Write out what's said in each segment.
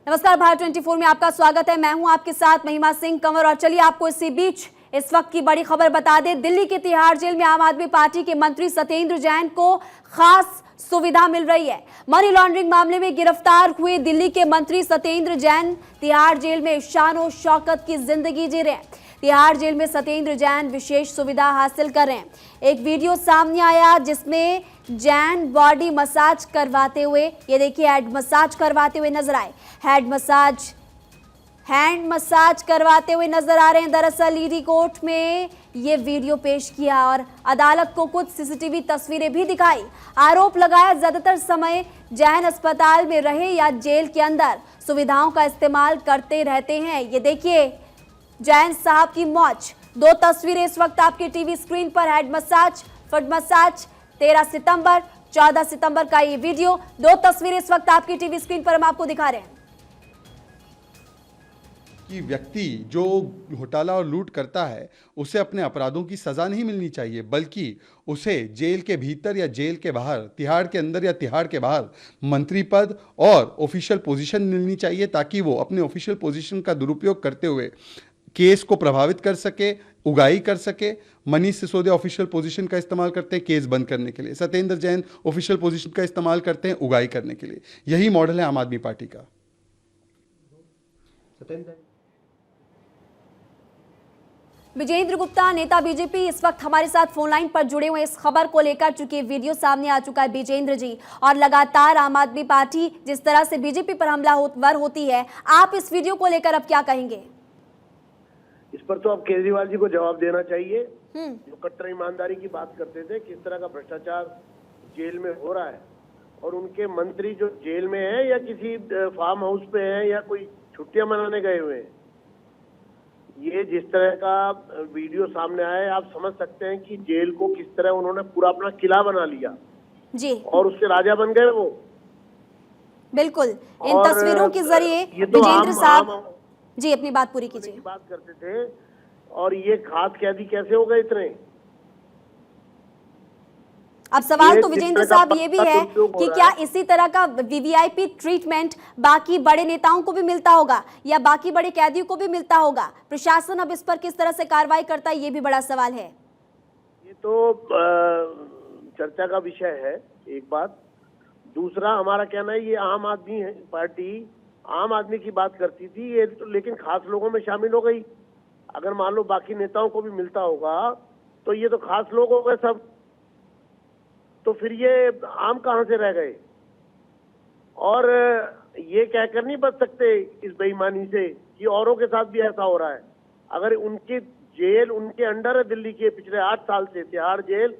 नमस्कार, भारत 24 में आपका स्वागत है। मैं हूं आपके साथ महिमा सिंह कंवर और चलिए आपको इसी बीच इस वक्त की बड़ी खबर बता दें। दिल्ली के तिहाड़ जेल में आम आदमी पार्टी के मंत्री सत्येंद्र जैन को खास सुविधा मिल रही है। मनी लॉन्ड्रिंग मामले में गिरफ्तार हुए दिल्ली के मंत्री सत्येंद्र जैन तिहाड़ जेल में शान शौकत की जिंदगी जी रहे हैं। तिहाड़ जेल में सत्येंद्र जैन विशेष सुविधा हासिल कर रहे हैं। एक वीडियो सामने आया जिसमें जैन बॉडी मसाज करवाते हुए, ये देखिए, हेड मसाज करवाते हुए नजर आए। हैंड मसाज करवाते हुए नजर आ रहे हैं। दरअसल ईडी कोर्ट में ये वीडियो पेश किया और अदालत को कुछ सीसीटीवी तस्वीरें भी दिखाई। आरोप लगाया ज्यादातर समय जैन अस्पताल में रहे या जेल के अंदर सुविधाओं का इस्तेमाल करते रहते हैं। ये देखिए जैन साहब की मौज। दो तस्वीरें इस वक्त आपकी टीवी स्क्रीन पर। हेड मसाज, फुट मसाज, 13 सितंबर 14 सितंबर का ये वीडियो। दो तस्वीरें इस वक्त आपकी टीवी स्क्रीन पर हम आपको दिखा रहे हैं कि व्यक्ति जो घोटाला और लूट करता है उसे अपने अपराधों की सज़ा नहीं मिलनी चाहिए, बल्कि उसे जेल के भीतर या जेल के बाहर, तिहाड़ के अंदर या तिहाड़ के बाहर मंत्री पद और ऑफिशियल पोजीशन मिलनी चाहिए, ताकि वो अपने ऑफिशियल पोजीशन का दुरुपयोग करते हुए केस को प्रभावित कर सके, उगाही कर सके। मनीष सिसोदिया ऑफिशियल पोजीशन का इस्तेमाल करते हैं केस बंद करने के लिए, सत्येंद्र जैन ऑफिशियल पोजीशन का इस्तेमाल करते हैं उगाही करने के लिए। यही मॉडल है आम आदमी पार्टी का। विजेंद्र गुप्ता, नेता बीजेपी, इस वक्त हमारे साथ फोन लाइन पर जुड़े हुए इस खबर को लेकर, चूंकि वीडियो सामने आ चुका है विजेंद्र जी, और लगातार आम आदमी पार्टी जिस तरह से बीजेपी पर हमलावर होती है, आप इस वीडियो को लेकर अब क्या कहेंगे? इस पर तो अब केजरीवाल जी को जवाब देना चाहिए। जो कट्टर ईमानदारी की बात करते थे, किस तरह का भ्रष्टाचार जेल में हो रहा है, और उनके मंत्री जो जेल में है या किसी फार्म हाउस पे है या कोई छुट्टियां मनाने गए हुए हैं, ये जिस तरह का वीडियो सामने आया है, आप समझ सकते हैं कि जेल को किस तरह उन्होंने पूरा अपना किला बना लिया जी, और उसके राजा बन गए वो। बिल्कुल, इन तस्वीरों के जरिए विजेंद्र साहब जी अपनी बात पूरी कीजिए। बात करते थे, और ये खास कैदी कैसे हो गए इतने? अब सवाल तो विजेंद्र साहब ये भी है कि क्या इसी तरह का वीवीआईपी ट्रीटमेंट बाकी बड़े नेताओं को भी मिलता होगा या बाकी बड़े कैदियों को भी मिलता होगा? प्रशासन अब इस पर किस तरह से कार्रवाई करता है, ये भी बड़ा सवाल है। ये तो चर्चा का विषय है, एक बात। दूसरा, हमारा कहना है ये आम आदमी पार्टी आम आदमी की बात करती थी, ये तो लेकिन खास लोगों में शामिल हो गई। अगर मान लो बाकी नेताओं को भी मिलता होगा तो ये तो खास लोग हो गए सब, तो फिर ये आम कहां से रह गए? और ये कहकर नहीं बच सकते इस बेईमानी से कि औरों के साथ भी ऐसा हो रहा है। अगर उनकी जेल उनके अंडर है, दिल्ली के पिछले 8 साल से तिहाड़ जेल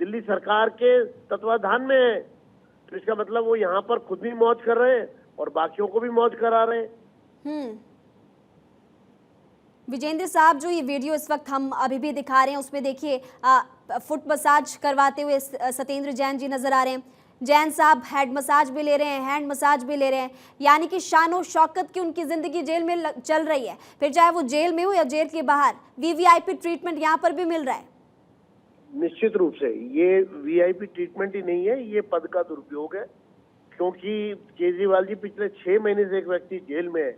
दिल्ली सरकार के तत्वाधान में है, तो इसका मतलब वो यहाँ पर खुद भी मौज कर रहे हैं और बाकियों को भी मौज करा रहे हैं। विजेंद्र साहब, जो ये वीडियो इस वक्त हम अभी भी दिखा रहे हैं उसमें देखिए फुट मसाज करवाते हुए सत्येंद्र जैन जी नजर आ रहे हैं। जैन साहब हेड मसाज भी ले रहे हैं, हैंड मसाज भी ले रहे हैं, यानी कि शान शौकत की उनकी जिंदगी जेल में चल रही है। फिर चाहे वो जेल में हो या जेल के बाहर, वीवीआईपी ट्रीटमेंट यहाँ पर भी मिल रहा है। निश्चित रूप से ये वीआईपी ट्रीटमेंट ही नहीं है, ये पद का दुरुपयोग है। क्योंकि केजरीवाल जी पिछले 6 महीने से एक व्यक्ति जेल में है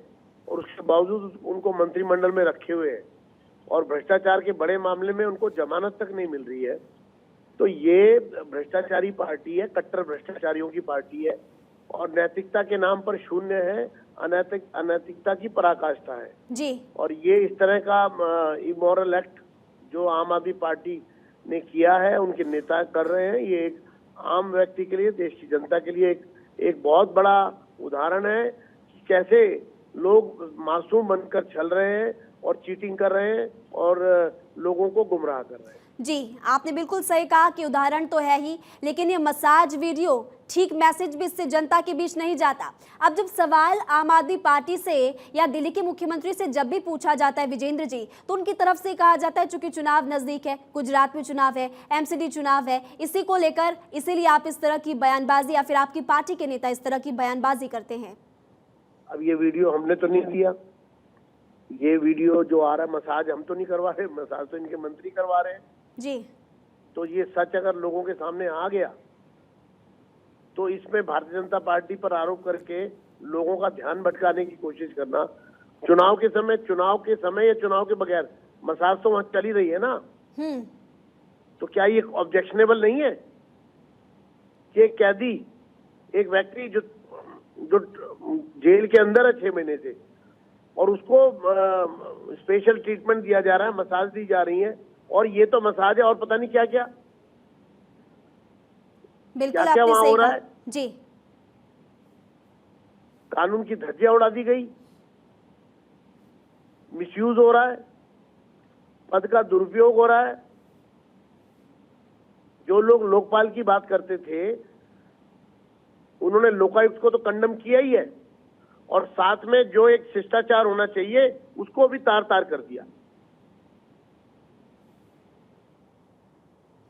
और उसके बावजूद उनको मंत्रिमंडल में रखे हुए हैं, और भ्रष्टाचार के बड़े मामले में उनको जमानत तक नहीं मिल रही है। तो ये भ्रष्टाचारी पार्टी है, कट्टर भ्रष्टाचारियों की पार्टी है, और नैतिकता के नाम पर शून्य है, अनैतिकता की पराकाष्ठा है जी। और ये इस तरह का इमोरल एक्ट जो आम आदमी पार्टी ने किया है, उनके नेता कर रहे हैं, ये एक आम व्यक्ति के लिए, देश की जनता के लिए एक बहुत बड़ा उदाहरण है कि कैसे लोग मासूम बनकर चल रहे हैं और चीटिंग कर रहे हैं और लोगों को गुमराह कर रहे हैं। जी, आपने बिल्कुल सही कहा कि उदाहरण तो है ही, लेकिन ये मसाज वीडियो ठीक मैसेज भी इससे जनता के बीच नहीं जाता। अब जब सवाल आम आदमी पार्टी से या दिल्ली के मुख्यमंत्री से जब भी पूछा जाता है विजेंद्र जी, तो उनकी तरफ से कहा जाता है चूंकि चुनाव नजदीक है, गुजरात में चुनाव है, एमसीडी चुनाव है, इसी को लेकर इसीलिए आप इस तरह की बयानबाजी या फिर आपकी पार्टी के नेता इस तरह की बयानबाजी करते हैं। अब ये वीडियो हमने तो नहीं दिया, ये वीडियो जो आ रहा है मसाज हम तो नहीं करवा रहे, मसाज तो इनके मंत्री करवा रहे हैं जी। तो ये सच अगर लोगों के सामने आ गया तो इसमें भारतीय जनता पार्टी पर आरोप करके लोगों का ध्यान भटकाने की कोशिश करना। चुनाव के समय या चुनाव के बगैर मसाज तो वहां चल ही रही है ना, तो क्या ये ऑब्जेक्शनेबल नहीं है कि एक कैदी, एक व्यक्ति जो जेल के अंदर है 6 महीने से, और उसको स्पेशल ट्रीटमेंट दिया जा रहा है, मसाज दी जा रही है, और ये तो मसाज है और पता नहीं क्या क्या बिल्कुल क्या आपने वहां सही हो रहा कहा है। जी। कानून की धज्जियां उड़ा दी गई, मिसयूज हो रहा है, पद का दुरुपयोग हो रहा है। जो लोग लोकपाल की बात करते थे उन्होंने लोकायुक्त को तो कंडम किया ही है, और साथ में जो एक शिष्टाचार होना चाहिए उसको भी तार तार कर दिया।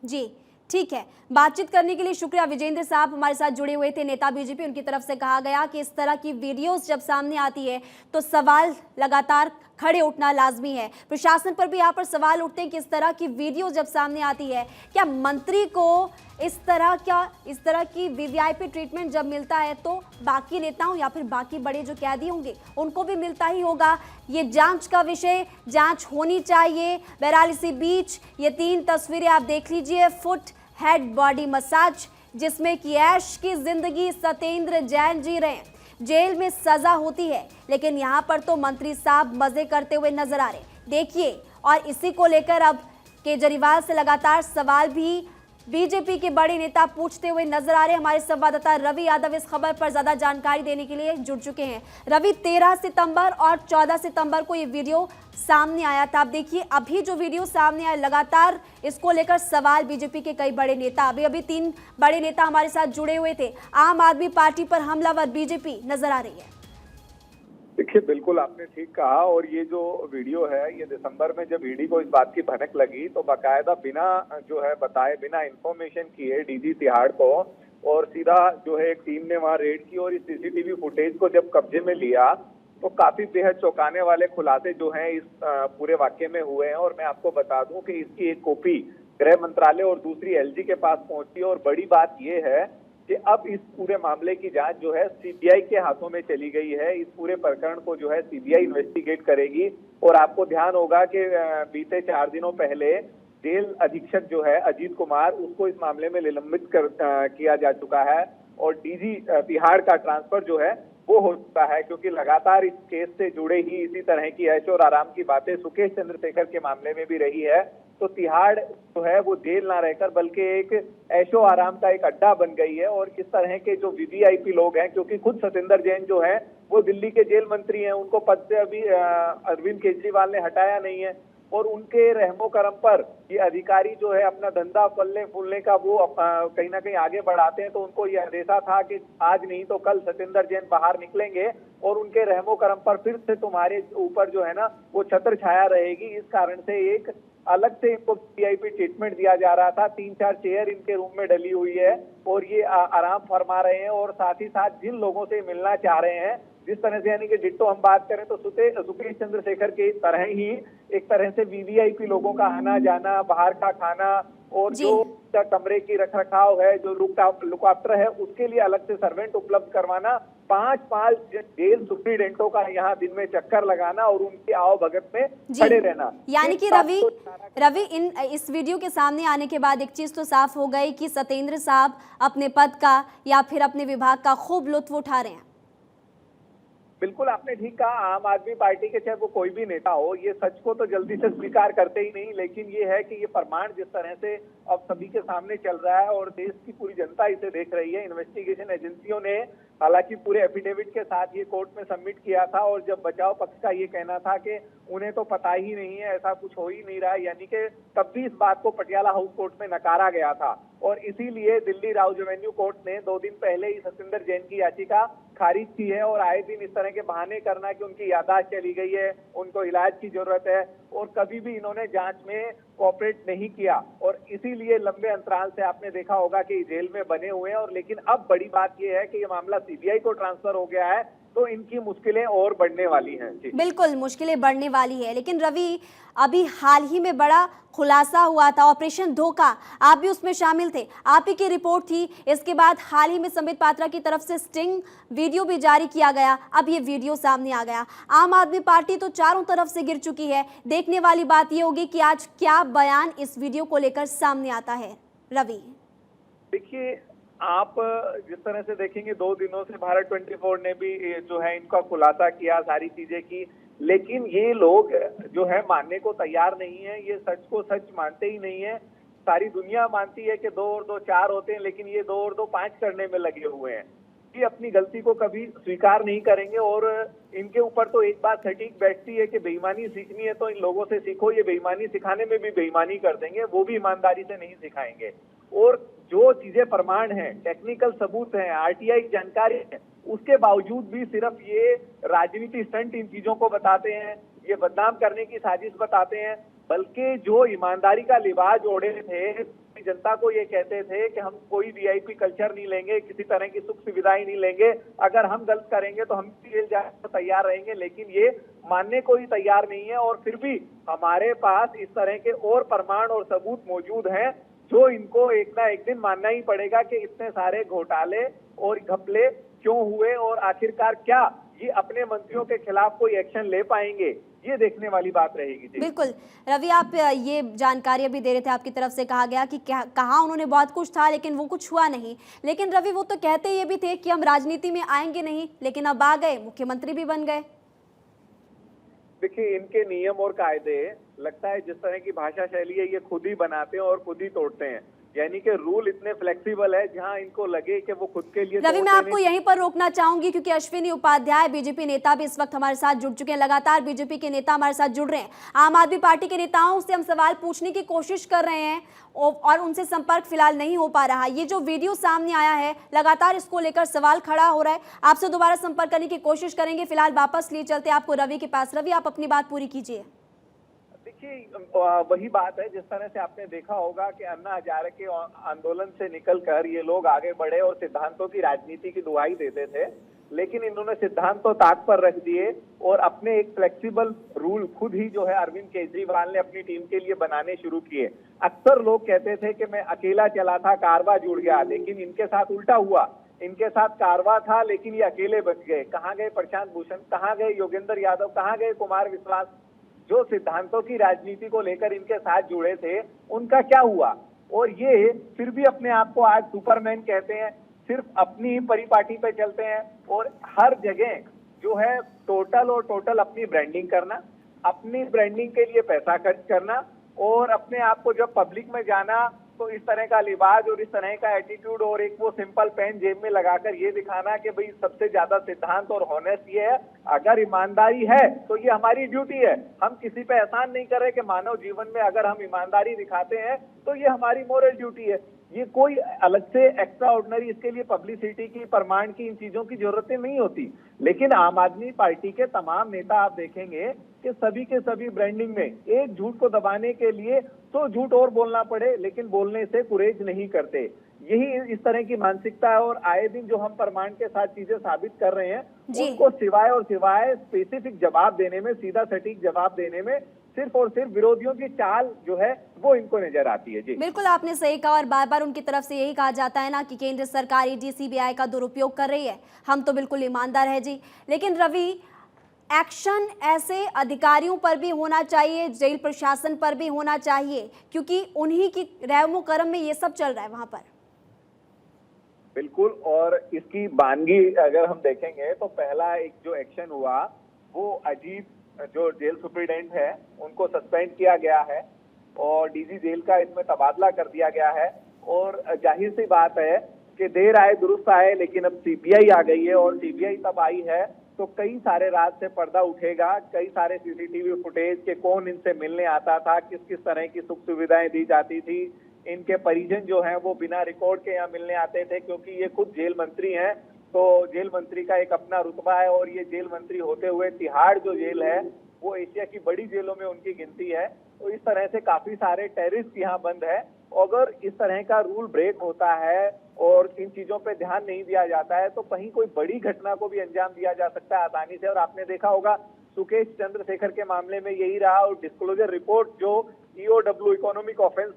जी ठीक है, बातचीत करने के लिए शुक्रिया। विजेंद्र साहब हमारे साथ जुड़े हुए थे, नेता बीजेपी। उनकी तरफ से कहा गया कि इस तरह की वीडियोस जब सामने आती है तो सवाल लगातार खड़े उठना लाजमी है। प्रशासन पर भी यहाँ पर सवाल उठते हैं कि इस तरह की वीडियो जब सामने आती है, क्या मंत्री को इस तरह की वीवीआईपी ट्रीटमेंट जब मिलता है तो बाकी नेताओं या फिर बाकी बड़े जो कैदी होंगे उनको भी मिलता ही होगा। ये जांच का विषय, जांच होनी चाहिए। बहरहाल इसी बीच ये 3 तस्वीरें आप देख लीजिए, फुट हेड बॉडी मसाज, जिसमें कि ऐश की जिंदगी सत्येंद्र जैन जी रहे हैं। जेल में सजा होती है लेकिन यहाँ पर तो मंत्री साहब मजे करते हुए नजर आ रहे। देखिए, और इसी को लेकर अब केजरीवाल से लगातार सवाल भी बीजेपी के बड़े नेता पूछते हुए नजर आ रहे। हमारे संवाददाता रवि यादव इस खबर पर ज्यादा जानकारी देने के लिए जुड़ चुके हैं। रवि, 13 सितंबर और 14 सितंबर को ये वीडियो सामने आया था। अब देखिए, अभी जो वीडियो सामने आया, लगातार इसको लेकर सवाल बीजेपी के कई बड़े नेता, अभी 3 बड़े नेता हमारे साथ जुड़े हुए थे। आम आदमी पार्टी पर हमलावर बीजेपी नजर आ रही है। देखिए, बिल्कुल आपने ठीक कहा। और ये जो वीडियो है, ये दिसंबर में जब ईडी को इस बात की भनक लगी तो बाकायदा बिना जो है बताए, बिना इंफॉर्मेशन किए डीजी तिहाड़ को, और सीधा जो है एक टीम ने वहां रेड की और इस सीसीटीवी फुटेज को जब कब्जे में लिया तो काफी बेहद चौंकाने वाले खुलासे जो हैं इस पूरे वाक्य में हुए हैं। और मैं आपको बता दूं कि इसकी एक कॉपी गृह मंत्रालय और दूसरी एलजी के पास पहुंची। और बड़ी बात यह है कि अब इस पूरे मामले की जांच जो है सीबीआई के हाथों में चली गई है। इस पूरे प्रकरण को जो है सीबीआई इन्वेस्टिगेट करेगी। और आपको ध्यान होगा कि बीते 4 दिनों पहले जेल अधीक्षक जो है अजीत कुमार, उसको इस मामले में निलंबित किया जा चुका है। और डीजी तिहाड़ का ट्रांसफर जो है वो हो चुका है, क्योंकि लगातार इस केस से जुड़े ही इसी तरह की ऐशो और आराम की बातें सुकेश चंद्रशेखर के मामले में भी रही है। तो तिहाड़ जो है वो जेल ना रहकर बल्कि एक ऐशो आराम का एक अड्डा बन गई है। और इस तरह के जो वीवीआईपी लोग हैं, क्योंकि खुद सत्येंद्र जैन जो है वो दिल्ली के जेल मंत्री हैं, उनको पद से अभी अरविंद केजरीवाल ने हटाया नहीं है। और उनके रहमो करम पर ये अधिकारी जो है अपना धंधा फलने फूलने का वो कहीं ना कहीं आगे बढ़ाते हैं। तो उनको ये अंदेशा था कि आज नहीं तो कल सत्येंद्र जैन बाहर निकलेंगे और उनके रहमो करम पर फिर से तुम्हारे ऊपर जो है ना वो छत्र छाया रहेगी। इस कारण से एक अलग से इनको वीआईपी ट्रीटमेंट दिया जा रहा था। 3-4 चेयर इनके रूम में डली हुई है और ये आराम फरमा रहे हैं। और साथ ही साथ जिन लोगों से मिलना चाह रहे हैं, जिस तरह से यानी कि डिट्टो हम बात करें तो सुकेश चंद्रशेखर के तरह ही एक तरह से वीवीआईपी लोगों का आना जाना, बाहर का खाना, और जो कमरे की रखरखाव है, जो लुकआफ्टर है, उसके लिए अलग से सर्वेंट उपलब्ध करवाना, 5 जेल सुप्रीडेंटों का यहाँ दिन में चक्कर लगाना और उनकी आओ भगत में खड़े रहना। यानी कि रवि इस वीडियो के सामने आने के बाद एक चीज तो साफ हो गई कि सत्येंद्र साहब अपने पद का या फिर अपने विभाग का खूब लुत्फ उठा रहे हैं। बिल्कुल आपने ठीक कहा। आम आदमी पार्टी के चाहे वो कोई भी नेता हो, ये सच को तो जल्दी से स्वीकार करते ही नहीं, लेकिन ये है कि ये प्रमाण जिस तरह से अब सभी के सामने चल रहा है और देश की पूरी जनता इसे देख रही है। इन्वेस्टिगेशन एजेंसियों ने हालांकि पूरे एफिडेविट के साथ ये कोर्ट में सबमिट किया था, और जब बचाव पक्ष का ये कहना था कि उन्हें तो पता ही नहीं है, ऐसा कुछ हो ही नहीं रहा है, यानी कि तब भी इस बात को पटियाला हाउस कोर्ट में नकारा गया था। और इसीलिए दिल्ली राउज एवेन्यू कोर्ट ने 2 दिन पहले ही सत्येंद्र जैन की याचिका खारिज की है। और आए दिन इस तरह के बहाने करना कि उनकी याददाश्त चली गई है, उनको इलाज की जरूरत है, और कभी भी इन्होंने जांच में कोऑपरेट नहीं किया। और इसीलिए लंबे अंतराल से आपने देखा होगा कि जेल में बने हुए हैं। और लेकिन अब बड़ी बात यह है कि ये मामला सीबीआई को ट्रांसफर हो गया है। तो इनकी मुश्किलें और बढ़ने वाली हैं। जी बिल्कुल मुश्किलें बढ़ने वाली है। लेकिन रवि, अभी हाल ही में बड़ा खुलासा हुआ था, ऑपरेशन धोखा, आप भी उसमें शामिल थे, आप ही की रिपोर्ट थी। इसके बाद हाल ही में संबित पात्रा की तरफ से स्टिंग वीडियो भी जारी किया गया। अब ये वीडियो सामने आ गया। आम आदमी पार्टी तो चारों तरफ से गिर चुकी है। देखने वाली बात ये होगी कि आज क्या बयान इस वीडियो को लेकर सामने आता है। रवि, देखिए, आप जिस तरह से देखेंगे 2 दिनों से भारत 24 ने भी जो है इनका खुलासा किया, सारी चीजें की, लेकिन ये लोग जो है मानने को तैयार नहीं है। ये सच को सच मानते ही नहीं है। सारी दुनिया मानती है कि 2 और 2 4 होते हैं, लेकिन ये 2 और 2 5 करने में लगे हुए हैं। ये अपनी गलती को कभी स्वीकार नहीं करेंगे और इनके ऊपर तो एक बात सटीक बैठती है कि बेईमानी सीखनी है तो इन लोगों से सीखो। ये बेईमानी सिखाने में भी बेईमानी कर देंगे, वो भी ईमानदारी से नहीं सिखाएंगे। और जो चीजें प्रमाण हैं, टेक्निकल सबूत हैं, आरटीआई जानकारी है, उसके बावजूद भी सिर्फ ये राजनीति स्टंट इन चीजों को बताते हैं, ये बदनाम करने की साजिश बताते हैं। बल्कि जो ईमानदारी का लिबास ओढ़े थे, जनता को ये कहते थे कि हम कोई वीआईपी कल्चर नहीं लेंगे, किसी तरह की सुख सुविधाएं नहीं लेंगे, अगर हम गलत करेंगे तो हम जेल जाने को तैयार रहेंगे, लेकिन ये मानने को ही तैयार नहीं है। और फिर भी हमारे पास इस तरह के और प्रमाण और सबूत मौजूद हैं जो इनको एक ना एक दिन मानना ही पड़ेगा कि इतने सारे घोटाले और घपले क्यों हुए और आखिरकार क्या ये अपने मंत्रियों के खिलाफ कोई एक्शन ले पाएंगे, ये देखने वाली बात रहेगी। जी बिल्कुल रवि, आप ये जानकारी अभी दे रहे थे, आपकी तरफ से कहा गया कि कहा उन्होंने बहुत कुछ था लेकिन वो कुछ हुआ नहीं। लेकिन रवि, वो तो कहते ये भी थे कि हम राजनीति में आएंगे नहीं, लेकिन अब आ गए, मुख्यमंत्री भी बन गए। देखिए, इनके नियम और कायदे लगता है जिस तरह की भाषा शैली है ये खुद ही बनाते हैं और खुद ही तोड़ते हैं। यानी कि रूल इतने फ्लेक्सिबल है, जहां इनको लगे कि वो खुद के लिए। रवि, मैं आपको यहीं पर रोकना चाहूंगी क्योंकि अश्विनी उपाध्याय बीजेपी नेता भी इस वक्त हमारे साथ जुड़ चुके हैं। लगातार बीजेपी के नेता हमारे साथ जुड़ रहे हैं। आम आदमी पार्टी के नेताओं से हम सवाल पूछने की कोशिश कर रहे हैं और उनसे संपर्क फिलहाल नहीं हो पा रहा। ये जो वीडियो सामने आया है, लगातार इसको लेकर सवाल खड़ा हो रहा है। आपसे दोबारा संपर्क करने की कोशिश करेंगे। फिलहाल वापस लिए चलते आपको रवि के पास। रवि, आप अपनी बात पूरी कीजिए। देखिए, वही बात है, जिस तरह से आपने देखा होगा कि अन्ना हजारे के आंदोलन से निकलकर ये लोग आगे बढ़े और सिद्धांतों की राजनीति की दुहाई देते थे, लेकिन इन्होंने सिद्धांत तो ताक पर रख दिए और अपने एक फ्लेक्सिबल रूल खुद ही जो है अरविंद केजरीवाल ने अपनी टीम के लिए बनाने शुरू किए। अक्सर लोग कहते थे कि मैं अकेला चला था, कारवा जुड़ गया, लेकिन इनके साथ उल्टा हुआ। इनके साथ कारवा था लेकिन ये अकेले बच गए। कहाँ गए प्रशांत भूषण, कहाँ गए योगेंद्र यादव, कहाँ गए कुमार विश्वास, जो सिद्धांतों की राजनीति को लेकर इनके साथ जुड़े थे, उनका क्या हुआ? और ये फिर भी अपने आप को आज सुपरमैन कहते हैं, सिर्फ अपनी परिपाटी पे चलते हैं और हर जगह जो है टोटल अपनी ब्रांडिंग करना, अपनी ब्रांडिंग के लिए पैसा खर्च करना और अपने आप को जब पब्लिक में जाना तो इस तरह का लिबास और इस तरह का एटीट्यूड और एक वो सिंपल पेन जेब में लगाकर ये दिखाना कि भाई सबसे ज्यादा सिद्धांत और हॉनेस्ट ये है। अगर ईमानदारी है तो ये हमारी ड्यूटी है। हम किसी पे एहसान नहीं कर रहे कि मानव जीवन में अगर हम ईमानदारी दिखाते हैं तो ये हमारी मोरल ड्यूटी है। ये कोई अलग से एक्स्ट्रा ऑर्डिनरी इसके लिए पब्लिसिटी की, प्रमाण की, इन चीजों की जरूरतें नहीं होती। लेकिन आम आदमी पार्टी के तमाम नेता आप देखेंगे कि सभी के सभी ब्रांडिंग में एक झूठ को दबाने के लिए तो झूठ और बोलना पड़े, लेकिन बोलने से गुरेज नहीं करते। यही इस तरह की मानसिकता है और आए दिन जो हम प्रमाण के साथ चीजें साबित कर रहे हैं, उनको सिवाय और सिवाय स्पेसिफिक जवाब देने में, सीधा सटीक जवाब देने में सिर्फ और सिर्फ विरोधियों की चाल जो है वो इनको नजर आती है। जी बिल्कुल, आपने सही कहा और बार बार उनकी तरफ से यही कहा जाता है ना कि केंद्र सरकार ईडी सीबीआई का दुरुपयोग कर रही है। हम तो बिल्कुल ईमानदार है जी। लेकिन रवि, एक्शन ऐसे अधिकारियों पर भी होना चाहिए, जेल प्रशासन पर भी होना चाहिए, क्योंकि उन्हीं की रहमो करम में ये सब चल रहा है वहां पर। बिल्कुल, और इसकी बानगी अगर हम देखेंगे तो पहला एक जो एक्शन हुआ वो अजीत जो जेल सुप्रीडेंट है उनको सस्पेंड किया गया है और डीजी जेल का इसमें तबादला कर दिया गया है। और जाहिर सी बात है कि देर आए दुरुस्त आए, लेकिन अब सीबीआई आ गई है और सीबीआई तब आई है तो कई सारे राज से पर्दा उठेगा। कई सारे सीसीटीवी फुटेज के कौन इनसे मिलने आता था, किस किस तरह की सुख सुविधाएं दी जाती थी, इनके परिजन जो हैं वो बिना रिकॉर्ड के यहाँ मिलने आते थे, क्योंकि ये खुद जेल मंत्री हैं तो जेल मंत्री का एक अपना रुतबा है और ये जेल मंत्री होते हुए तिहाड़ जो जेल है वो एशिया की बड़ी जेलों में उनकी गिनती है। तो इस तरह से काफी सारे टेररिस्ट यहाँ बंद है। अगर इस तरह का रूल ब्रेक होता है और इन चीजों पे ध्यान नहीं दिया जाता है तो कहीं कोई बड़ी घटना को भी अंजाम दिया जा सकता है आसानी से। और आपने देखा होगा सुकेश चंद्रशेखर के मामले में यही रहा, और डिस्क्लोजर रिपोर्ट जो EOW इकोनॉमिक ऑफेंस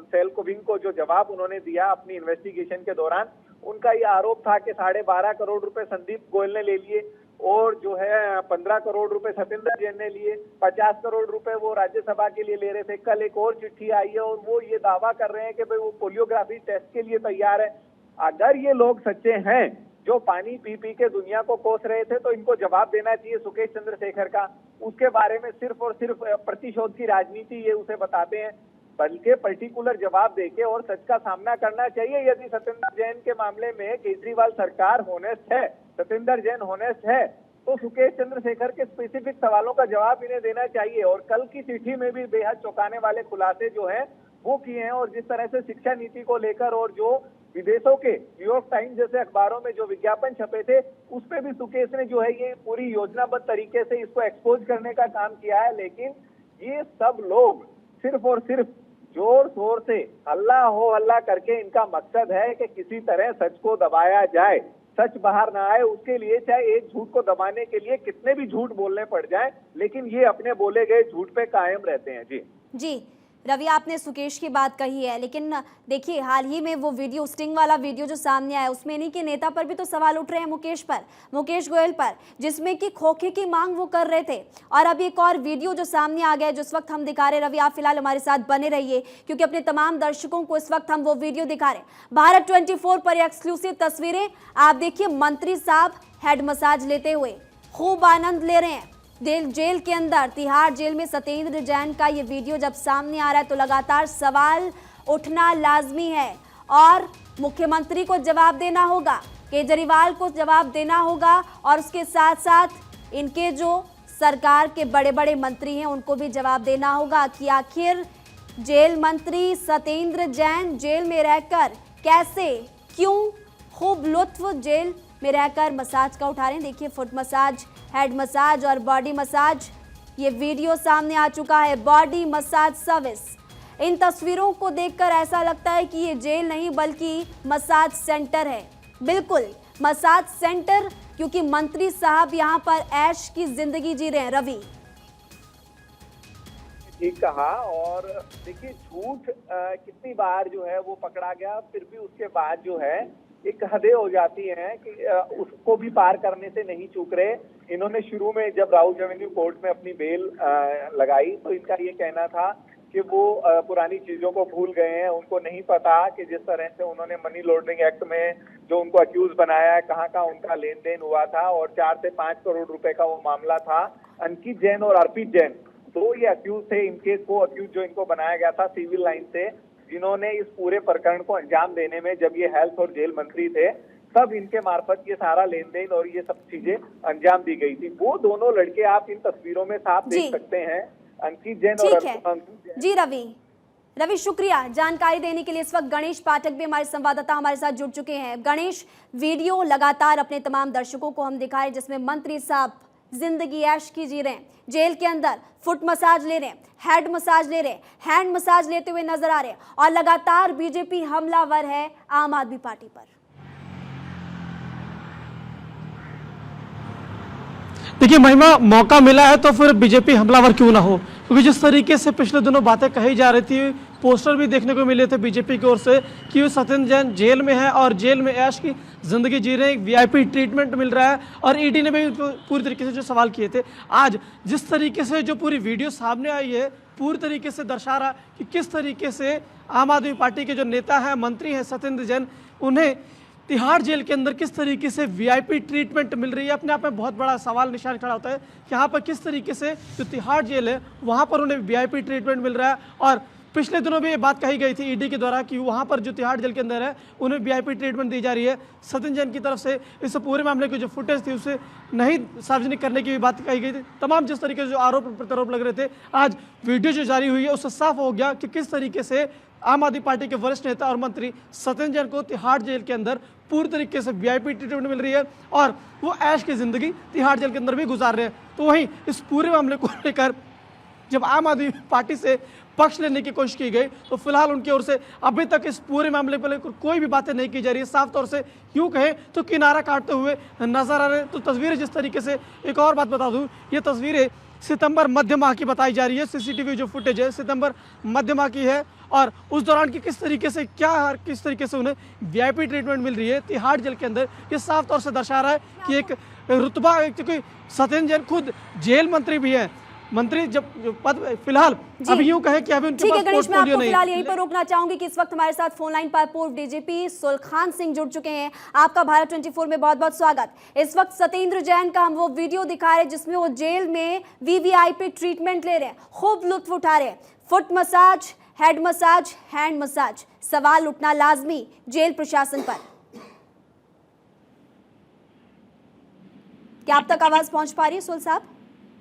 सेल को विंग को जो जवाब उन्होंने दिया अपनी इन्वेस्टिगेशन के दौरान, उनका ये आरोप था कि 12.5 करोड़ रुपए संदीप गोयल ने ले लिए और जो है 15 करोड़ रुपए सत्येंद्र जैन ने लिए, 50 करोड़ रुपए वो राज्यसभा के लिए ले रहे थे। कल एक और चिट्ठी आई है और वो ये दावा कर रहे हैं कि भाई वो पोलियोग्राफी टेस्ट के लिए तैयार है। अगर ये लोग सच्चे हैं जो पानी पी पी के दुनिया को कोस रहे थे तो इनको जवाब देना चाहिए सुकेश चंद्रशेखर का। उसके बारे में सिर्फ और सिर्फ प्रतिशोध की राजनीति ये उसे बताते हैं, बल्कि पर्टिकुलर जवाब देके और सच का सामना करना चाहिए। यदि सत्येंद्र जैन के मामले में केजरीवाल सरकार होनेस्ट है, सत्येंद्र जैन होनेस्ट है, तो सुकेश चंद्रशेखर के स्पेसिफिक सवालों का जवाब इन्हें देना चाहिए। और कल की चिट्ठी में भी बेहद चौंकाने वाले खुलासे जो हैं वो किए हैं, और जिस तरह से शिक्षा नीति को लेकर और जो विदेशों के न्यूयॉर्क टाइम्स जैसे अखबारों में जो विज्ञापन छपे थे उस पे भी सुकेश ने जो है ये पूरी योजनाबद्ध तरीके से इसको एक्सपोज करने का काम किया है। लेकिन ये सब लोग सिर्फ और सिर्फ जोर शोर से हल्ला हो हल्ला करके इनका मकसद है कि किसी तरह सच को दबाया जाए, सच बाहर ना आए। उसके लिए चाहे एक झूठ को दबाने के लिए कितने भी झूठ बोलने पड़ जाए, लेकिन ये अपने बोले गए झूठ पे कायम रहते हैं। जी रवि, आपने सुकेश की बात कही है, लेकिन देखिए हाल ही में वो वीडियो, स्टिंग वाला वीडियो जो सामने आया, उसमें इन्हीं के नेता पर भी तो सवाल उठ रहे हैं, मुकेश गोयल पर, जिसमें कि खोखे की मांग वो कर रहे थे। और अब एक और वीडियो जो सामने आ गया है, जिस वक्त हम दिखा रहे, रवि आप फिलहाल हमारे साथ बने रहिए क्योंकि अपने तमाम दर्शकों को इस वक्त हम वो वीडियो दिखा रहे हैं। भारत 24 पर एक्सक्लूसिव तस्वीरें आप देखिए, मंत्री साहब हेड मसाज लेते हुए खूब आनंद ले रहे हैं। जेल के अंदर, तिहाड़ जेल में सत्येंद्र जैन का ये वीडियो जब सामने आ रहा है तो लगातार सवाल उठना लाजमी है और मुख्यमंत्री को जवाब देना होगा, केजरीवाल को जवाब देना होगा, और उसके साथ साथ इनके जो सरकार के बड़े बड़े मंत्री हैं उनको भी जवाब देना होगा कि आखिर जेल मंत्री सत्येंद्र जैन जेल में रहकर कैसे, क्यों खूब लुत्फ जेल में रहकर मसाज का उठा रहे हैं। देखिए फुट मसाज, हेड मसाज और बॉडी मसाज, ये वीडियो सामने आ चुका है, बॉडी मसाज सर्विस। इन तस्वीरों को देखकर ऐसा लगता है कि ये जेल नहीं बल्कि मसाज सेंटर है। बिल्कुल मसाज सेंटर, क्योंकि मंत्री साहब यहाँ पर ऐश की जिंदगी जी रहे हैं। रवि ठीक कहा। और देखिए झूठ कितनी बार जो है वो पकड़ा गया, फिर भी उसके बाद जो है एक हदें हो जाती हैं कि उसको भी पार करने से नहीं चूक रहे। इन्होंने शुरू में जब राउज एवेन्यू कोर्ट में अपनी बेल लगाई तो इनका ये कहना था कि वो पुरानी चीजों को भूल गए हैं, उनको नहीं पता कि जिस तरह से उन्होंने मनी लॉन्ड्रिंग एक्ट में जो उनको अक्यूज बनाया है, कहाँ का उनका लेन देन हुआ था, और 4 से 5 करोड़ रुपए का वो मामला था। अंकित जैन और अर्पित जैन तो ये अक्यूज थे, इनके को अक्यूज जो इनको बनाया गया था सिविल लाइन से, जिन्होंने इस पूरे प्रकरण को अंजाम देने में जब ये हेल्थ और जेल मंत्री थे तब इनके मार्फत ये सारा लेन देन और ये सब चीजें अंजाम दी गई थी। वो दोनों लड़के आप इन तस्वीरों में साफ देख सकते हैं, अंकित जैन और जी रवि शुक्रिया जानकारी देने के लिए। इस वक्त गणेश पाठक भी हमारे संवाददाता हमारे साथ जुड़ चुके हैं। गणेश, वीडियो लगातार अपने तमाम दर्शकों को हम दिखा रहे जिसमें मंत्री साहब जिंदगी ऐश की जी रहे हैं, जेल के अंदर फुट मसाज ले रहे हैं, हेड मसाज ले रहे हैं, हैंड मसाज लेते हुए नजर आ रहे हैं, और लगातार बीजेपी हमलावर है आम आदमी पार्टी पर। देखिए महिमा, मौका मिला है तो फिर बीजेपी हमलावर क्यों ना हो, क्योंकि जिस तरीके से पिछले दिनों बातें कही जा रही थी, पोस्टर भी देखने को मिले थे बीजेपी की ओर से कि सत्येंद्र जैन जेल में है और जेल में ऐश की जिंदगी जी रहे हैं, वीआईपी ट्रीटमेंट मिल रहा है, और ईडी ने भी पूरी तरीके से जो सवाल किए थे, आज जिस तरीके से जो पूरी वीडियो सामने आई है पूरी तरीके से दर्शा रहा कि किस तरीके से आम आदमी पार्टी के जो नेता हैं, मंत्री हैं सत्येंद्र जैन, उन्हें तिहाड़ जेल के अंदर किस तरीके से वीआईपी ट्रीटमेंट मिल रही है। अपने आप में बहुत बड़ा सवाल निशान खड़ा होता है कि यहाँ पर किस तरीके से जो तिहाड़ जेल है वहाँ पर उन्हें वीआईपी ट्रीटमेंट मिल रहा है। और पिछले दिनों भी ये बात कही गई थी ईडी के द्वारा कि वहाँ पर जो तिहाड़ जेल के अंदर है उन्हें वीआईपी ट्रीटमेंट दी जा रही है। सत्येंद्र जैन की तरफ से इस पूरे मामले की जो फुटेज थी उसे नहीं सार्वजनिक करने की भी बात कही गई थी। तमाम जिस तरीके से जो आरोप प्रत्यारोप लग रहे थे, आज वीडियो जो जारी हुई है उससे साफ हो गया कि किस तरीके से आम आदमी पार्टी के वरिष्ठ नेता और मंत्री सत्येंद्र जैन को तिहाड़ जेल के अंदर पूरी तरीके से वीआईपी ट्रीटमेंट मिल रही है और वो ऐश की जिंदगी तिहाड़ जेल के अंदर भी गुजार रहे हैं। तो वहीं इस पूरे मामले को लेकर जब आम आदमी पार्टी से पक्ष लेने की कोशिश की गई तो फिलहाल उनकी ओर से अभी तक इस पूरे मामले पर लेकर कोई भी बातें नहीं की जा रही है। साफ तौर से यूँ कहें तो किनारा काटते हुए नजर आ रहे हैं। तो तस्वीरें जिस तरीके से, एक और बात बता दूं, ये तस्वीरें सितंबर मध्य माह की बताई जा रही है। सीसीटीवी जो फुटेज है सितंबर मध्य माह की है और उस दौरान की किस तरीके से उन्हें वीआईपी ट्रीटमेंट मिल रही है तिहाड़ जेल के अंदर, ये साफ तौर से दर्शा रहा है कि एक रुतबा, क्योंकि सत्येंद्र जैन खुद जेल मंत्री भी है, मंत्री जब पद फिलहाल अभी यूं कहे कि अभी उनके ठीक है पास गणेश, मैं पोर्टफोलियो आपको नहीं फिलहाल यहीं पर रोकना चाहूंगी कि इस वक्त हमारे साथ फोन लाइन पर पूर्व डीजीपी सुलखान सिंह जुड़ चुके हैं। आपका भारत 24 में बहुत बहुत स्वागत। इस वक्त सत्येंद्र जैन का हम वो वीडियो दिखा रहे हैं जिसमें वो जेल में वीवीआईपी ट्रीटमेंट ले रहे हैं, खूब लुत्फ उठा रहे हैं। Foot massage, head massage, hand massage. सवाल उठना लाजमी जेल प्रशासन पर। क्या आप तक आवाज पहुंच पा रही है सुल साहब?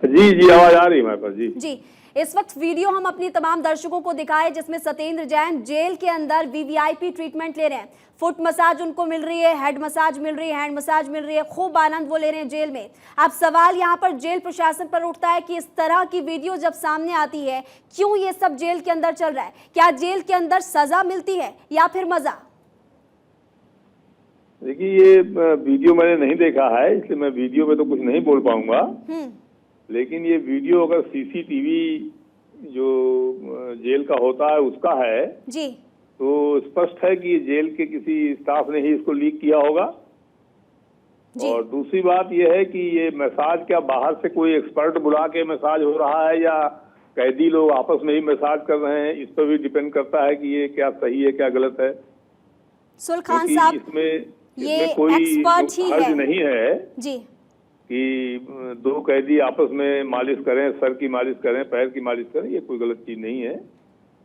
जी आवाज आ रही है हमारे पास। जी, इस वक्त वीडियो हम अपनी तमाम दर्शकों को दिखाए जिसमें सत्येंद्र जैन जेल के अंदर वीवीआईपी ट्रीटमेंट ले रहे हैं। फुट मसाज उनको मिल रही है, हेड मसाज मिल रही है, हैंड मसाज मिल रही है, खूब आनंद वो ले रहे हैं जेल में। अब सवाल यहाँ पर जेल प्रशासन पर उठता है कि इस तरह की वीडियो जब सामने आती है, क्यों ये सब जेल के अंदर चल रहा है? क्या जेल के अंदर सजा मिलती है या फिर मजा? देखिए ये वीडियो मैंने नहीं देखा है, इसलिए मैं वीडियो पे तो कुछ नहीं बोल पाऊंगा। लेकिन ये वीडियो अगर सीसीटीवी जो जेल का होता है उसका है जी, तो स्पष्ट है कि जेल के किसी स्टाफ ने ही इसको लीक किया होगा। और दूसरी बात ये है कि ये मसाज क्या बाहर से कोई एक्सपर्ट बुला के मसाज हो रहा है या कैदी लोग आपस में ही मसाज कर रहे हैं, इस पर भी डिपेंड करता है कि ये क्या सही है क्या गलत है। सुलखान साहब, इसमें कोई हर्ज नहीं है जी कि दो कैदी आपस में मालिश करें, सर की मालिश करें, पैर की मालिश करें, ये कोई गलत चीज नहीं है।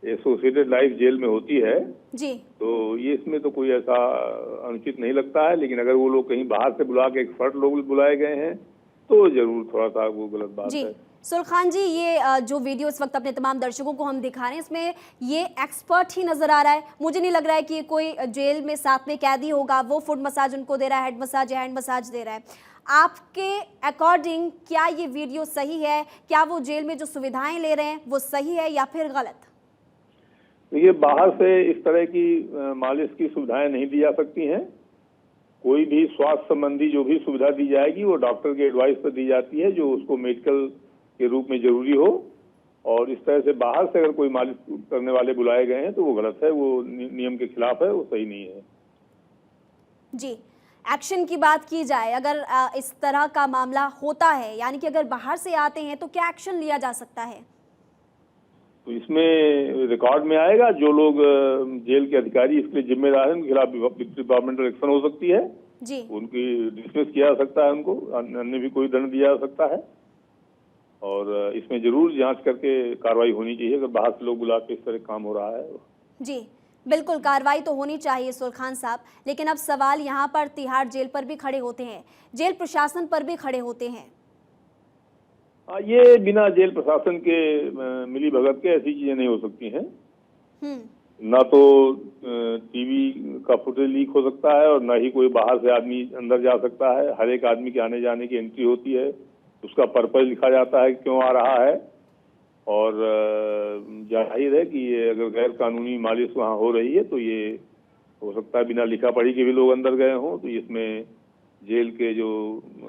एसोसिएटेड लाइफ जेल में होती है जी, तो ये इसमें तो कोई ऐसा अनुचित नहीं लगता है। लेकिन अगर वो लोग कहीं बाहर से बुला के एक्सपर्ट लोग बुलाए गए हैं तो जरूर थोड़ा सा वो गलत बात है। सुलखान जी, ये जो वीडियो इस वक्त अपने तमाम दर्शकों को हम दिखा रहे हैं इसमें ये एक्सपर्ट ही नजर आ रहा है। मुझे नहीं लग रहा है कि कोई जेल में साथ में कैदी होगा वो फुट मसाज उनको दे रहा है, हेड मसाज या हैंड मसाज दे रहा है। आपके अकॉर्डिंग क्या ये वीडियो सही है? क्या वो जेल में जो सुविधाएं ले रहे हैं वो सही है या फिर गलत? ये बाहर से इस तरह की मालिश की सुविधाएं नहीं दी जा सकती हैं। कोई भी स्वास्थ्य संबंधी जो भी सुविधा दी जाएगी वो डॉक्टर के एडवाइस पर दी जाती है, जो उसको मेडिकल के रूप में जरूरी हो। और इस तरह से बाहर से अगर कोई मालिश करने वाले बुलाए गए हैं तो वो गलत है, वो नियम के खिलाफ है, वो सही नहीं है। जी, एक्शन की बात की जाए, अगर इस तरह का मामला होता है, यानी कि अगर बाहर से आते हैं तो क्या एक्शन लिया जा सकता है? तो इसमें रिकॉर्ड में आएगा जो लोग जेल के अधिकारी इसके लिए जिम्मेदार हैं उनके खिलाफ डिपार्टमेंटल एक्शन हो सकती है जी, उनकी डिसमिस किया जा सकता है, उनको अन्य भी कोई दंड दिया जा सकता है। और इसमें जरूर जांच करके कार्रवाई होनी चाहिए अगर बाहर से लोग बुला के इस तरह काम हो रहा है। जी बिल्कुल, कार्रवाई तो होनी चाहिए सुलखान साहब, लेकिन अब सवाल यहाँ पर तिहाड़ जेल पर भी खड़े होते हैं, जेल प्रशासन पर भी खड़े होते हैं। ये बिना जेल प्रशासन के मिली भगत के ऐसी चीजें नहीं हो सकती हैं। ना तो टीवी का फुटेज लीक हो सकता है और ना ही कोई बाहर से आदमी अंदर जा सकता है। हर एक आदमी के आने जाने की एंट्री होती है, उसका पर्पज लिखा जाता है क्यों आ रहा है। और जाहिर है कि ये अगर गैर कानूनी मालिश वहाँ हो रही है तो ये हो सकता है बिना लिखा पढ़ी के भी लोग अंदर गए हों, तो इसमें जेल के जो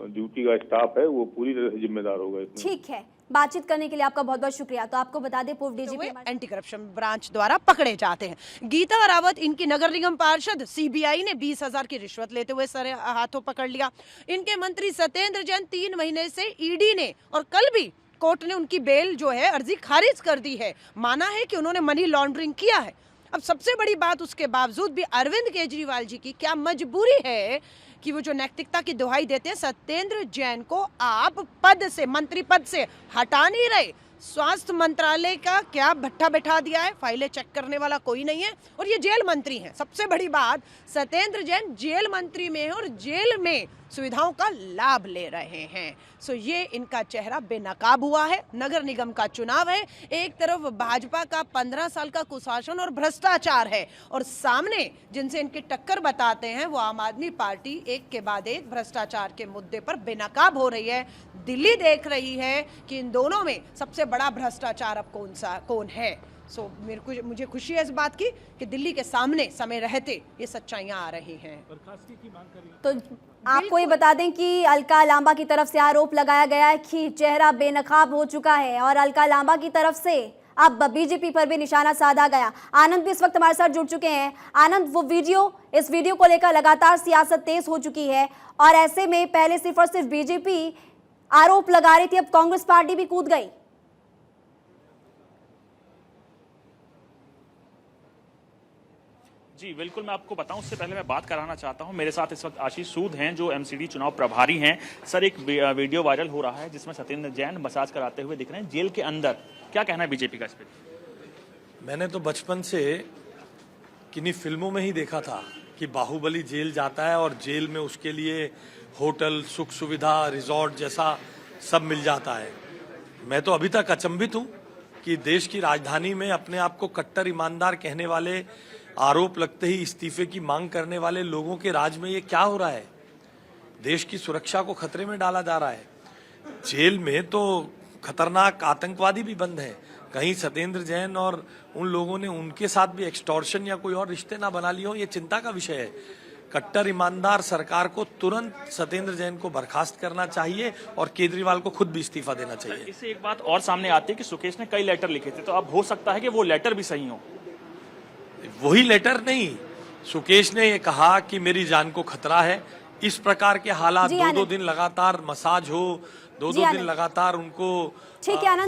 ड्यूटी का स्टाफ है वो पूरी तरह से जिम्मेदार होगा। ठीक है, बातचीत करने के लिए आपका बहुत बहुत शुक्रिया। तो आपको बता दें पूर्व डीजीपी एंटी करप्शन ब्रांच द्वारा पकड़े जाते हैं। गीता रावत इनकी नगर निगम पार्षद, सीबीआई ने 20,000 की रिश्वत लेते हुए सरे हाथों पकड़ लिया। इनके मंत्री सत्येंद्र जैन 3 महीने से ईडी ने और कल भी कोर्ट ने उनकी बेल जो है अर्जी खारिज कर दी है। माना है कि उन्होंने मनी लॉन्ड्रिंग किया है। अब सबसे बड़ी बात, उसके बावजूद भी अरविंद केजरीवाल जी की क्या मजबूरी है कि वो जो नैतिकता की दुहाई देते हैं, सत्येंद्र जैन को आप पद से, मंत्री पद से हटा नहीं रहे। स्वास्थ्य मंत्रालय का क्या भट्ठा बैठा दिया है, फाइलें चेक करने वाला कोई नहीं है और ये जेल मंत्री हैं। सबसे बड़ी बात, सत्येंद्र जैन जेल मंत्री में है और जेल में सुविधाओं का लाभ ले रहे हैं। सो ये इनका चेहरा बेनकाब हुआ है। नगर निगम का चुनाव है, एक तरफ भाजपा का 15 साल का कुशासन और भ्रष्टाचार है और सामने जिनसे इनकी टक्कर बताते हैं वो आम आदमी पार्टी एक के बाद एक भ्रष्टाचार के मुद्दे पर बेनकाब हो रही है। दिल्ली देख रही है कि इन दोनों में सबसे बड़ा भ्रष्टाचार अब कौन है। सो मुझे खुशी है इस बात की कि दिल्ली के सामने समय रहते ये सच्चाइयां आ रही हैं। तो आपको ये बता दें कि अलका लांबा की तरफ से आरोप लगाया गया है कि चेहरा बेनकाब हो चुका है और अलका लांबा की तरफ से अब बीजेपी पर भी निशाना साधा गया। आनंद भी इस वक्त हमारे साथ जुड़ चुके हैं। आनंद, इस वीडियो को लेकर लगातार सियासत तेज हो चुकी है और ऐसे में पहले सिर्फ और सिर्फ बीजेपी आरोप लगा रही थी, अब कांग्रेस पार्टी भी कूद गई। जी बिल्कुल, मैं आपको बताऊं उससे पहले मैं बात कराना चाहता हूं। मेरे साथ इस वक्त आशीष सूद हैं जो एमसीडी चुनाव प्रभारी हैं। सर, एक वीडियो वायरल हो रहा है जिसमें सत्येंद्र जैन मसाज कराते हुए दिख रहे हैं जेल के अंदर, क्या कहना है बीजेपी का इस पर? मैंने तो बचपन से किन्हीं फिल्मों में ही देखा था कि बाहुबली जेल जाता है और जेल में उसके लिए होटल, सुख सुविधा, रिजॉर्ट जैसा सब मिल जाता है। मैं तो अभी तक अचंभित हूँ कि देश की राजधानी में अपने आप को कट्टर ईमानदार कहने वाले, आरोप लगते ही इस्तीफे की मांग करने वाले लोगों के राज में ये क्या हो रहा है। देश की सुरक्षा को खतरे में डाला जा रहा है। जेल में तो खतरनाक आतंकवादी भी बंद हैं। कहीं सत्येंद्र जैन और उन लोगों ने उनके साथ भी एक्सटॉर्शन या कोई और रिश्ते ना बना लिए हो, ये चिंता का विषय है। कट्टर ईमानदार सरकार को तुरंत सत्येंद्र जैन को बर्खास्त करना चाहिए और केजरीवाल को खुद भी इस्तीफा देना चाहिए। इससे एक बात और सामने आती है कि सुकेश ने कई लेटर लिखे थे, तो अब हो सकता है कि वो लेटर भी सही हो। वही लेटर नहीं, सुकेश ने ये कहा कि मेरी जान को खतरा है। इस प्रकार के हालात, 2-2 दिन लगातार मसाज हो, 2-2 दिन लगातार उनको ठीक है आनंद।